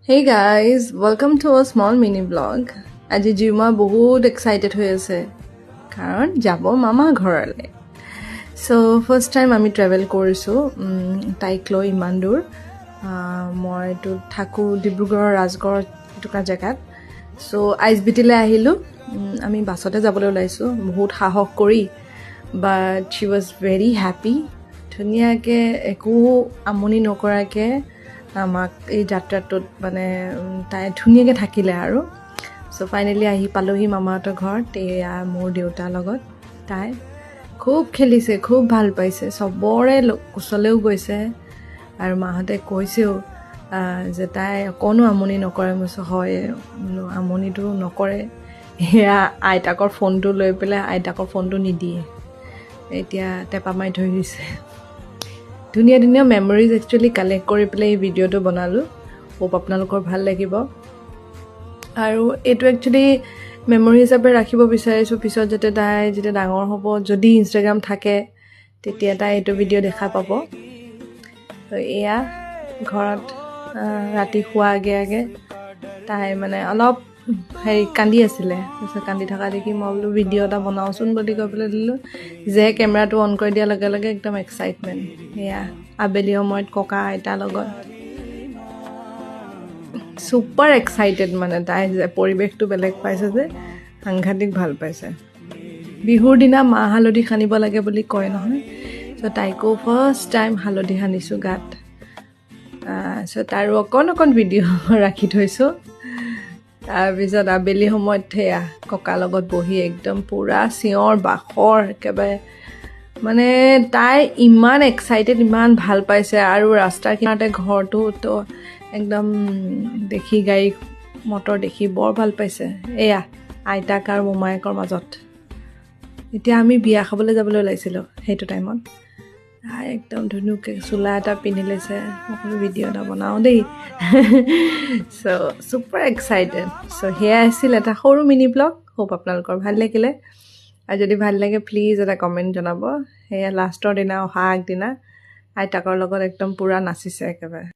Hey guys, welcome to a small mini vlog. আজি জিমা বহুত excited হৈ আছে কাৰণ যাব মামা ঘৰলে। সো ফাৰ্স্ট টাইম আমি ট্ৰেভেল কৰিছোঁ তাইক লৈ ইমান দূৰ। মইতো থাকোঁ ডিব্ৰুগড়ৰ ৰাজগড় এটুকুৰা জেগাত। সো আইএছবিটিলৈ আহিলোঁ। আমি বাছতে যাবলৈ ওলাইছোঁ বহুত সাহস কৰি, বাট শ্বি ৱাজ ভেৰি হেপী। ধুনীয়াকৈ একো আমনি নকৰাকৈ আমাক এই যাত্ৰাটোত মানে তাই ধুনীয়াকৈ থাকিলে আৰু। চ' ফাইনেলি আহি পালোহি মামাহঁতৰ ঘৰত। এয়া মোৰ দেউতাৰ লগত তাই খুব খেলিছে, খুব ভাল পাইছে, চবৰে ওচৰলৈও গৈছে আৰু মাহঁতে কৈছেও যে তাই অকণো আমনি নকৰে। মই হয়, আমনিটো নকৰে। সেয়া আইতাকৰ ফোনটো লৈ পেলাই আইতাকৰ ফোনটো নিদিয়ে, এতিয়া টেপা মাৰি থৈ দিছে। ধুনীয়া ধুনীয়া মেমৰিজ একচুৱেলি কালেক্ট কৰি পেলাই এই ভিডিঅ'টো বনালোঁ। হোপ আপোনালোকৰ ভাল লাগিব। আৰু এইটো একচুৱেলি মেমৰি হিচাপে ৰাখিব বিচাৰিছোঁ, পিছত যাতে তাই যেতিয়া ডাঙৰ হ'ব, যদি ইনষ্টাগ্ৰাম থাকে তেতিয়া তাই এইটো ভিডিঅ' দেখা পাব। তো এয়া ঘৰত ৰাতি শোৱাৰ আগে আগে তাই মানে অলপ কান্দি আছিলে। তাৰপিছত কান্দি থকা দেখি মই বোলো ভিডিঅ' এটা বনাওঁচোন বুলি কৈ পেলাই দিলোঁ। যে কেমেৰাটো অন কৰি দিয়াৰ লগে লগে একদম এক্সাইটমেণ্ট। এয়া আবেলি সময়ত ককা আইতাৰ লগত ছুপাৰ এক্সাইটেড, মানে তাই যে পৰিৱেশটো বেলেগ পাইছে, যে সাংঘাতিক ভাল পাইছে। বিহুৰ দিনা মাহ হালধি সানিব লাগে বুলি কয় নহয়, চ' তাইকো ফাৰ্ষ্ট টাইম হালধি সানিছোঁ গাত। চ' তাৰো অকণ ভিডিঅ' ৰাখি থৈছোঁ। তাৰপিছত আবেলি সময়ত সেয়া ককাৰ লগত বহি একদম পূৰা চিঞৰ বাখৰ একেবাৰে, মানে তাই ইমান এক্সাইটেড, ইমান ভাল পাইছে। আৰু ৰাস্তাৰ কিনাৰতে ঘৰটো তো একদম দেখি গাড়ী মটৰ দেখি বৰ ভাল পাইছে। এয়া আইতাক আৰু মোমায়েকৰ মাজত এতিয়া আমি বিয়া খাবলৈ যাবলৈ ওলাইছিলোঁ। সেইটো টাইমত তাই একদম ধুনীয়াকৈ চোলা এটা পিন্ধি লৈছে। মই ভিডিঅ' এটা বনাওঁ দেই। চ' ছুপাৰ এক্সাইটেড। চ' সেয়া আছিল এটা সৰু মিনি ব্লগ। হোপ আপোনালোকৰ ভাল লাগিলে। আৰু যদি ভাল লাগে প্লিজ এটা কমেণ্ট জনাব। সেয়া লাষ্টৰ দিনা, অহা আগদিনা আইতাকৰ লগত একদম পূৰা নাচিছে একেবাৰে।